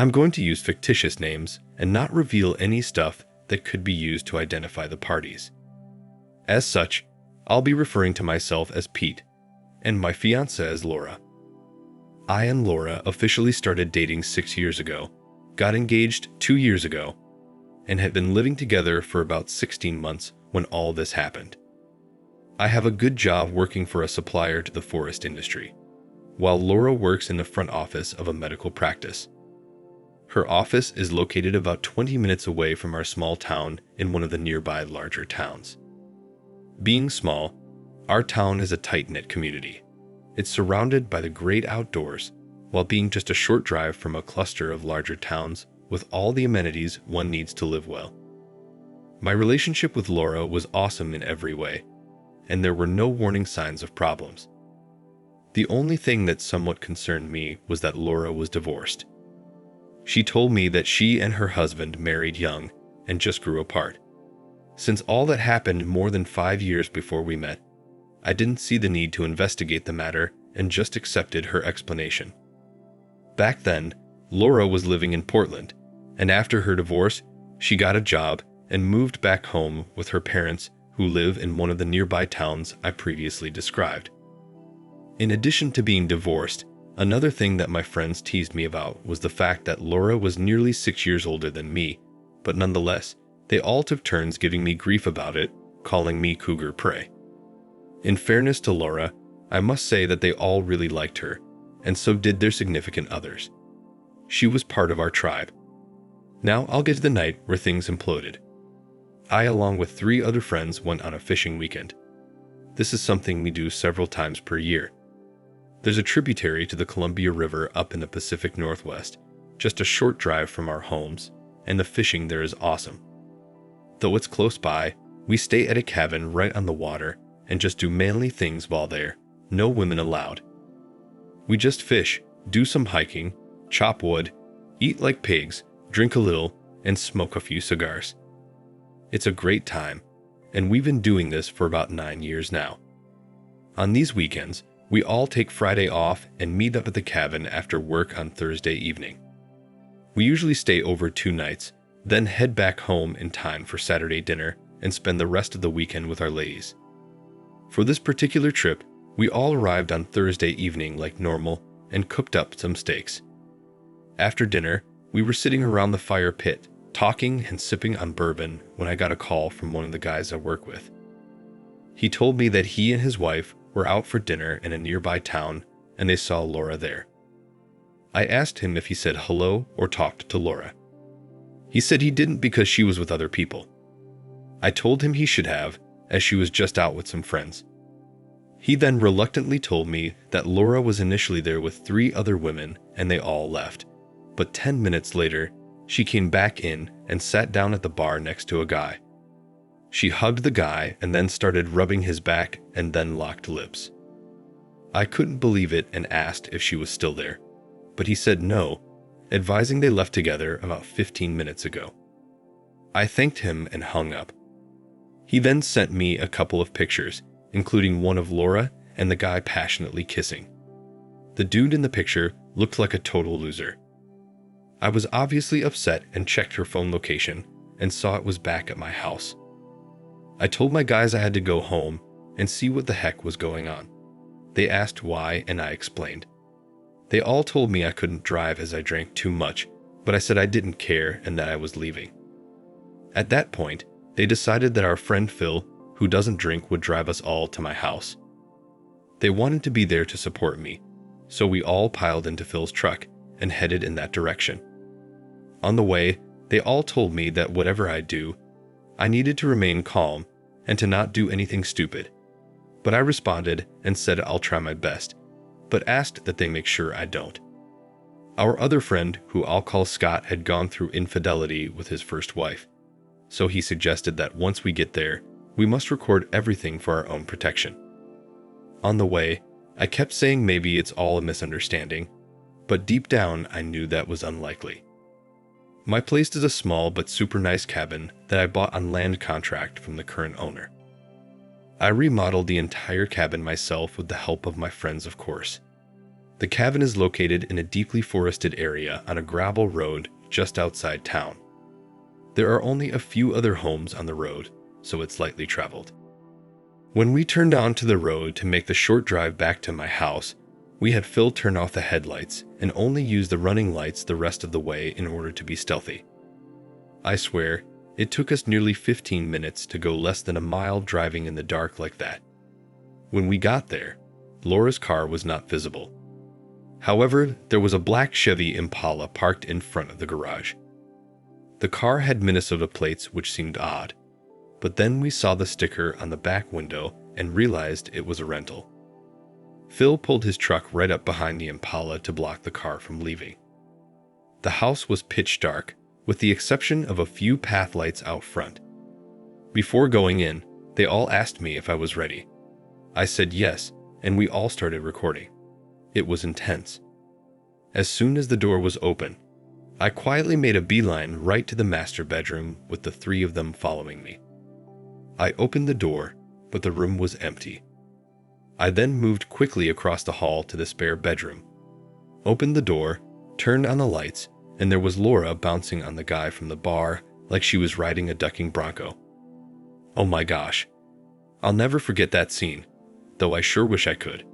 I'm going to use fictitious names and not reveal any stuff that could be used to identify the parties. As such, I'll be referring to myself as Pete and my fiancée as Laura. I and Laura officially started dating 6 years ago, got engaged 2 years ago, and had been living together for about 16 months when all this happened. I have a good job working for a supplier to the forest industry, while Laura works in the front office of a medical practice. Her office is located about 20 minutes away from our small town in one of the nearby larger towns. Being small, our town is a tight-knit community. It's surrounded by the great outdoors, while being just a short drive from a cluster of larger towns with all the amenities one needs to live well. My relationship with Laura was awesome in every way, and there were no warning signs of problems. The only thing that somewhat concerned me was that Laura was divorced. She told me that she and her husband married young and just grew apart. Since all that happened more than 5 years before we met, I didn't see the need to investigate the matter and just accepted her explanation. Back then, Laura was living in Portland, and after her divorce, she got a job and moved back home with her parents who live in one of the nearby towns I previously described. In addition to being divorced, another thing that my friends teased me about was the fact that Laura was nearly 6 years older than me, but nonetheless, they all took turns giving me grief about it, calling me cougar prey. In fairness to Laura, I must say that they all really liked her, and so did their significant others. She was part of our tribe. Now I'll get to the night where things imploded. I, along with 3 other friends, went on a fishing weekend. This is something we do several times per year. There's a tributary to the Columbia River up in the Pacific Northwest, just a short drive from our homes, and the fishing there is awesome. Though it's close by, we stay at a cabin right on the water and just do manly things while there, no women allowed. We just fish, do some hiking, chop wood, eat like pigs, drink a little, and smoke a few cigars. It's a great time, and we've been doing this for about 9 years now. On these weekends, we all take Friday off and meet up at the cabin after work on Thursday evening. We usually stay over 2 nights, then head back home in time for Saturday dinner and spend the rest of the weekend with our ladies. For this particular trip, we all arrived on Thursday evening like normal and cooked up some steaks. After dinner, we were sitting around the fire pit, talking and sipping on bourbon when I got a call from one of the guys I work with. He told me that he and his wife were out for dinner in a nearby town and they saw Laura there. I asked him if he said hello or talked to Laura. He said he didn't because she was with other people. I told him he should have, as she was just out with some friends. He then reluctantly told me that Laura was initially there with 3 other women and they all left, but 10 minutes later, she came back in and sat down at the bar next to a guy. She hugged the guy and then started rubbing his back and then locked lips. I couldn't believe it and asked if she was still there, but he said no, advising they left together about 15 minutes ago. I thanked him and hung up. He then sent me a couple of pictures, including one of Laura and the guy passionately kissing. The dude in the picture looked like a total loser. I was obviously upset and checked her phone location and saw it was back at my house. I told my guys I had to go home and see what the heck was going on. They asked why and I explained. They all told me I couldn't drive as I drank too much, but I said I didn't care and that I was leaving. At that point, they decided that our friend Phil, who doesn't drink, would drive us all to my house. They wanted to be there to support me, so we all piled into Phil's truck and headed in that direction. On the way, they all told me that whatever I do, I needed to remain calm and to not do anything stupid. But I responded and said I'll try my best, but asked that they make sure I don't. Our other friend, who I'll call Scott, had gone through infidelity with his first wife, so he suggested that once we get there, we must record everything for our own protection. On the way, I kept saying maybe it's all a misunderstanding, but deep down I knew that was unlikely. My place is a small but super nice cabin that I bought on land contract from the current owner. I remodeled the entire cabin myself with the help of my friends, of course. The cabin is located in a deeply forested area on a gravel road just outside town. There are only a few other homes on the road, so it's lightly traveled. When we turned onto the road to make the short drive back to my house, we had Phil turn off the headlights and only use the running lights the rest of the way in order to be stealthy. I swear, it took us nearly 15 minutes to go less than a mile driving in the dark like that. When we got there, Laura's car was not visible. However, there was a black Chevy Impala parked in front of the garage. The car had Minnesota plates, which seemed odd, but then we saw the sticker on the back window and realized it was a rental. Phil pulled his truck right up behind the Impala to block the car from leaving. The house was pitch dark, with the exception of a few path lights out front. Before going in, they all asked me if I was ready. I said yes, and we all started recording. It was intense. As soon as the door was open, I quietly made a beeline right to the master bedroom with the three of them following me. I opened the door, but the room was empty. I then moved quickly across the hall to the spare bedroom, opened the door, turned on the lights, and there was Laura bouncing on the guy from the bar like she was riding a ducking bronco. Oh my gosh. I'll never forget that scene, though I sure wish I could.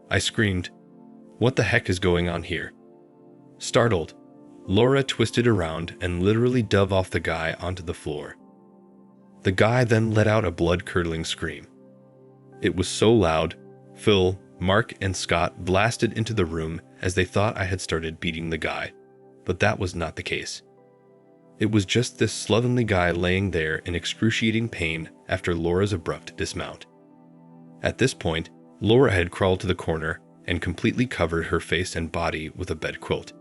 I screamed, "What the heck is going on here?" Startled, Laura twisted around and literally dove off the guy onto the floor. The guy then let out a blood-curdling scream. It was so loud, Phil, Mark, and Scott blasted into the room as they thought I had started beating the guy, but that was not the case. It was just this slovenly guy laying there in excruciating pain after Laura's abrupt dismount. At this point, Laura had crawled to the corner and completely covered her face and body with a bed quilt.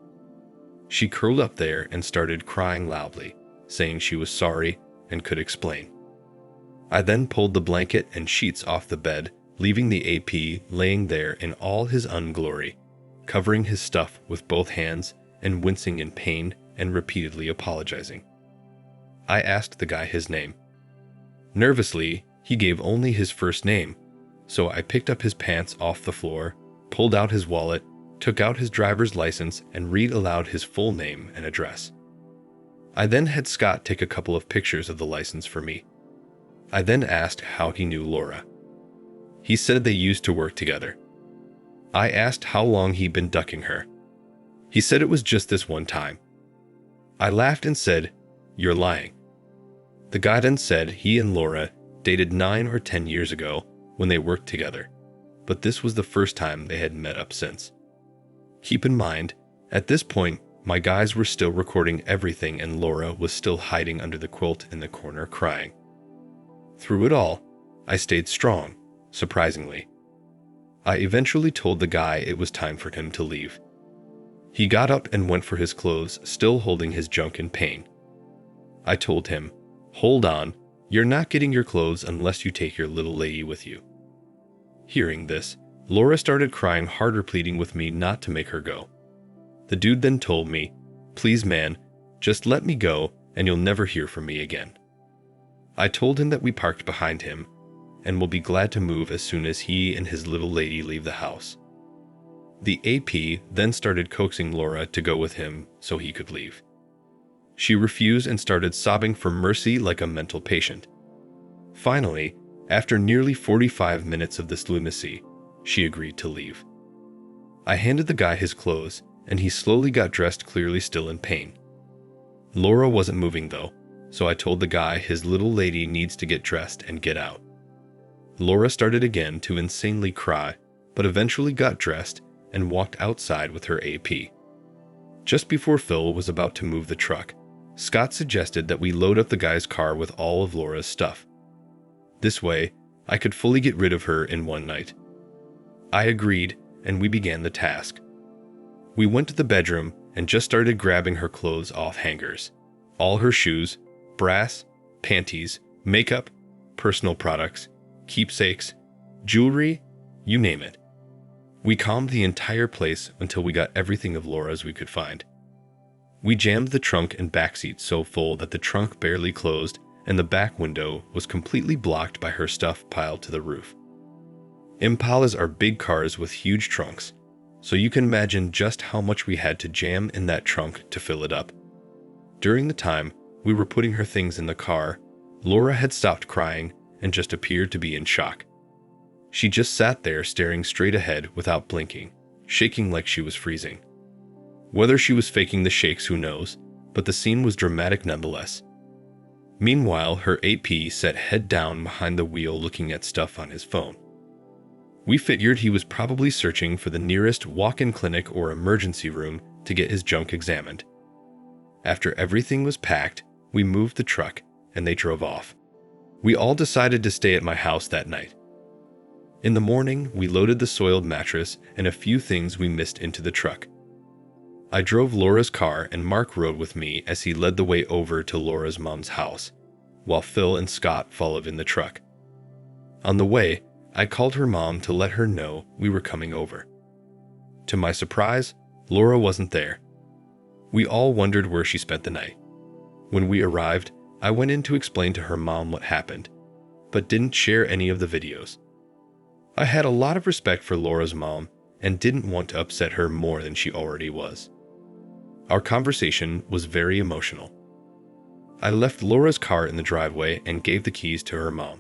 She curled up there and started crying loudly, saying she was sorry and could explain. I then pulled the blanket and sheets off the bed, leaving the AP laying there in all his unglory, covering his stuff with both hands and wincing in pain and repeatedly apologizing. I asked the guy his name. Nervously, he gave only his first name, so I picked up his pants off the floor, pulled out his wallet, took out his driver's license, and read aloud his full name and address. I then had Scott take a couple of pictures of the license for me. I then asked how he knew Laura. He said they used to work together. I asked how long he'd been ducking her. He said it was just this one time. I laughed and said, "You're lying." The guy then said he and Laura dated 9 or 10 years ago when they worked together, but this was the first time they had met up since. Keep in mind, at this point, my guys were still recording everything and Laura was still hiding under the quilt in the corner crying. Through it all, I stayed strong, surprisingly. I eventually told the guy it was time for him to leave. He got up and went for his clothes, still holding his junk in pain. I told him, "Hold on, you're not getting your clothes unless you take your little lady with you." Hearing this, Laura started crying harder, pleading with me not to make her go. The dude then told me, "Please man, just let me go and you'll never hear from me again." I told him that we parked behind him and will be glad to move as soon as he and his little lady leave the house. The AP then started coaxing Laura to go with him so he could leave. She refused and started sobbing for mercy like a mental patient. Finally, after nearly 45 minutes of this lunacy, she agreed to leave. I handed the guy his clothes, and he slowly got dressed, clearly still in pain. Laura wasn't moving though, so I told the guy his little lady needs to get dressed and get out. Laura started again to insanely cry, but eventually got dressed and walked outside with her AP. Just before Phil was about to move the truck, Scott suggested that we load up the guy's car with all of Laura's stuff. This way, I could fully get rid of her in one night. I agreed, and we began the task. We went to the bedroom and just started grabbing her clothes off hangers. All her shoes, brass, panties, makeup, personal products, keepsakes, jewelry, you name it. We combed the entire place until we got everything of Laura's we could find. We jammed the trunk and back seat so full that the trunk barely closed and the back window was completely blocked by her stuff piled to the roof. Impalas are big cars with huge trunks, so you can imagine just how much we had to jam in that trunk to fill it up. During the time we were putting her things in the car, Laura had stopped crying and just appeared to be in shock. She just sat there staring straight ahead without blinking, shaking like she was freezing. Whether she was faking the shakes, who knows, but the scene was dramatic nonetheless. Meanwhile, her AP sat head down behind the wheel looking at stuff on his phone. We figured he was probably searching for the nearest walk-in clinic or emergency room to get his junk examined. After everything was packed, we moved the truck and they drove off. We all decided to stay at my house that night. In the morning, we loaded the soiled mattress and a few things we missed into the truck. I drove Laura's car and Mark rode with me as he led the way over to Laura's mom's house, while Phil and Scott followed in the truck. On the way, I called her mom to let her know we were coming over. To my surprise, Laura wasn't there. We all wondered where she spent the night. When we arrived, I went in to explain to her mom what happened, but didn't share any of the videos. I had a lot of respect for Laura's mom and didn't want to upset her more than she already was. Our conversation was very emotional. I left Laura's car in the driveway and gave the keys to her mom.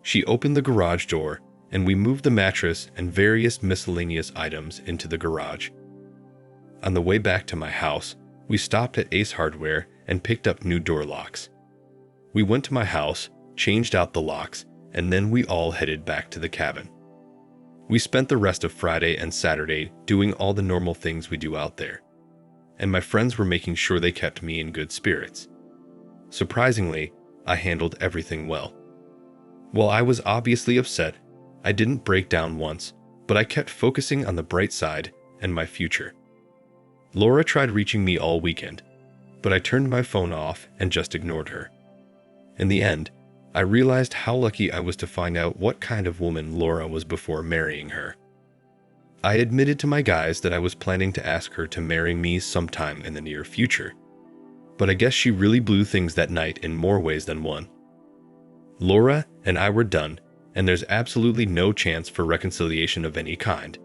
She opened the garage door and we moved the mattress and various miscellaneous items into the garage. On the way back to my house, we stopped at Ace Hardware and picked up new door locks. We went to my house, changed out the locks, and then we all headed back to the cabin. We spent the rest of Friday and Saturday doing all the normal things we do out there, and my friends were making sure they kept me in good spirits. Surprisingly, I handled everything well. While I was obviously upset, I didn't break down once, but I kept focusing on the bright side and my future. Laura tried reaching me all weekend, but I turned my phone off and just ignored her. In the end, I realized how lucky I was to find out what kind of woman Laura was before marrying her. I admitted to my guys that I was planning to ask her to marry me sometime in the near future, but I guess she really blew things that night in more ways than one. Laura and I were done, and there's absolutely no chance for reconciliation of any kind,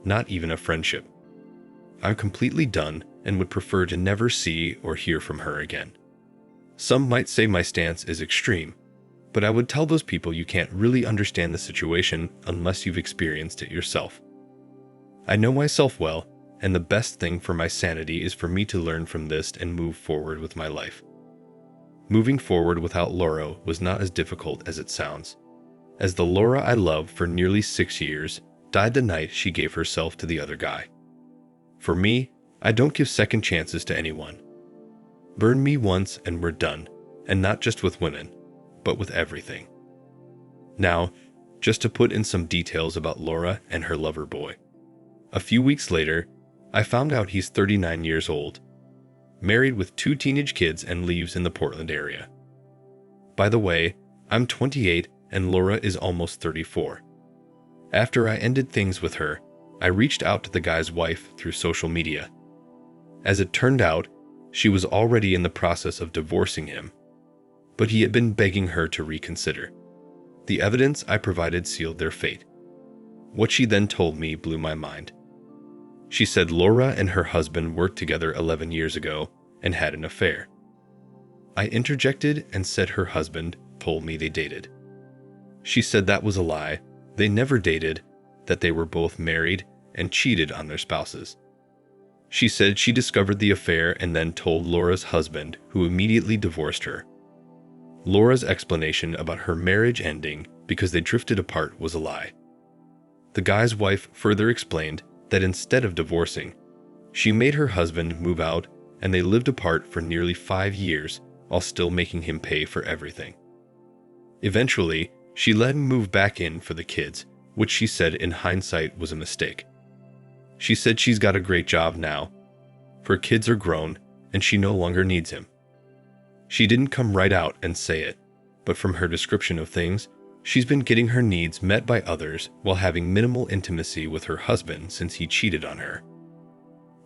not even a friendship. I'm completely done and would prefer to never see or hear from her again. Some might say my stance is extreme, but I would tell those people you can't really understand the situation unless you've experienced it yourself. I know myself well, and the best thing for my sanity is for me to learn from this and move forward with my life. Moving forward without Laura was not as difficult as it sounds, as the Laura I loved for nearly 6 years died the night she gave herself to the other guy. For me, I don't give second chances to anyone. Burn me once and we're done, and not just with women, but with everything. Now, just to put in some details about Laura and her lover boy. A few weeks later, I found out he's 39 years old, married with 2 teenage kids and lives in the Portland area. By the way, I'm 28 and Laura is almost 34. After I ended things with her, I reached out to the guy's wife through social media. As it turned out, she was already in the process of divorcing him, but he had been begging her to reconsider. The evidence I provided sealed their fate. What she then told me blew my mind. She said Laura and her husband worked together 11 years ago and had an affair. I interjected and said her husband told me they dated. She said that was a lie, they never dated, that they were both married and cheated on their spouses. She said she discovered the affair and then told Laura's husband, who immediately divorced her. Laura's explanation about her marriage ending because they drifted apart was a lie. The guy's wife further explained that instead of divorcing, she made her husband move out and they lived apart for nearly 5 years while still making him pay for everything. Eventually, she let him move back in for the kids, which she said in hindsight was a mistake. She said she's got a great job now. Her kids are grown and she no longer needs him. She didn't come right out and say it, but from her description of things, she's been getting her needs met by others while having minimal intimacy with her husband since he cheated on her.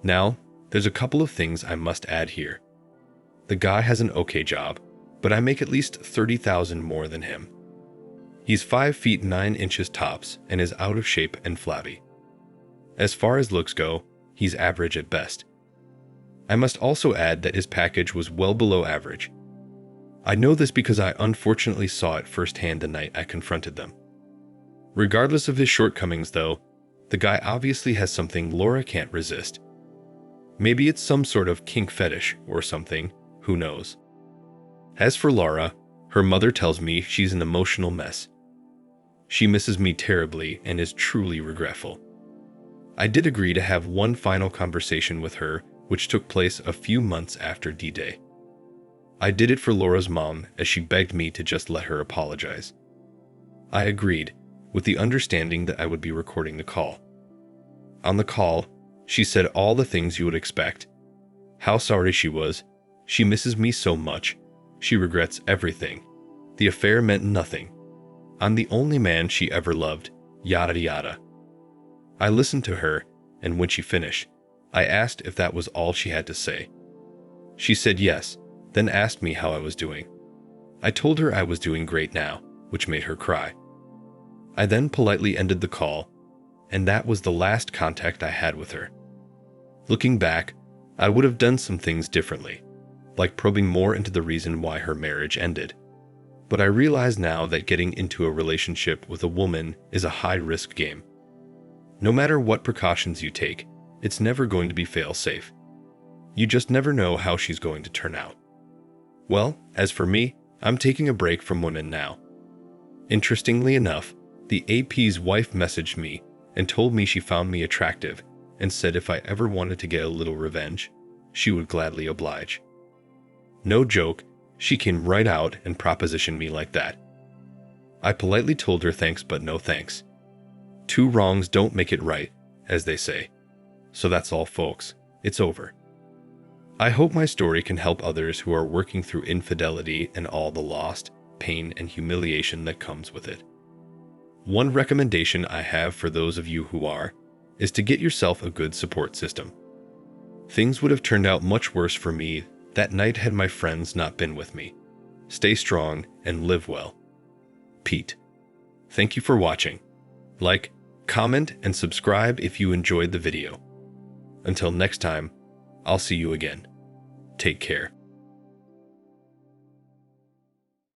Now, there's a couple of things I must add here. The guy has an okay job, but I make at least $30,000 more than him. He's 5 feet 9 inches tops and is out of shape and flabby. As far as looks go, he's average at best. I must also add that his package was well below average. I know this because I unfortunately saw it firsthand the night I confronted them. Regardless of his shortcomings, though, the guy obviously has something Laura can't resist. Maybe it's some sort of kink fetish or something, who knows. As for Laura, her mother tells me she's an emotional mess. She misses me terribly and is truly regretful. I did agree to have one final conversation with her, which took place a few months after D-Day. I did it for Laura's mom as she begged me to just let her apologize. I agreed, with the understanding that I would be recording the call. On the call, she said all the things you would expect. How sorry she was. She misses me so much. She regrets everything. The affair meant nothing. I'm the only man she ever loved, yada yada. I listened to her, and when she finished, I asked if that was all she had to say. She said yes, then asked me how I was doing. I told her I was doing great now, which made her cry. I then politely ended the call, and that was the last contact I had with her. Looking back, I would have done some things differently, like probing more into the reason why her marriage ended. But I realize now that getting into a relationship with a woman is a high-risk game. No matter what precautions you take, it's never going to be fail-safe. You just never know how she's going to turn out. Well, as for me, I'm taking a break from women now. Interestingly enough, the AP's wife messaged me and told me she found me attractive and said if I ever wanted to get a little revenge, she would gladly oblige. No joke, she came right out and propositioned me like that. I politely told her thanks but no thanks. Two wrongs don't make it right, as they say. So that's all, folks. It's over. I hope my story can help others who are working through infidelity and all the loss, pain, and humiliation that comes with it. One recommendation I have for those of you who are, is to get yourself a good support system. Things would have turned out much worse for me that night had my friends not been with me. Stay strong and live well. Pete. Thank you for watching. Like, comment, and subscribe if you enjoyed the video. Until next time, I'll see you again. Take care.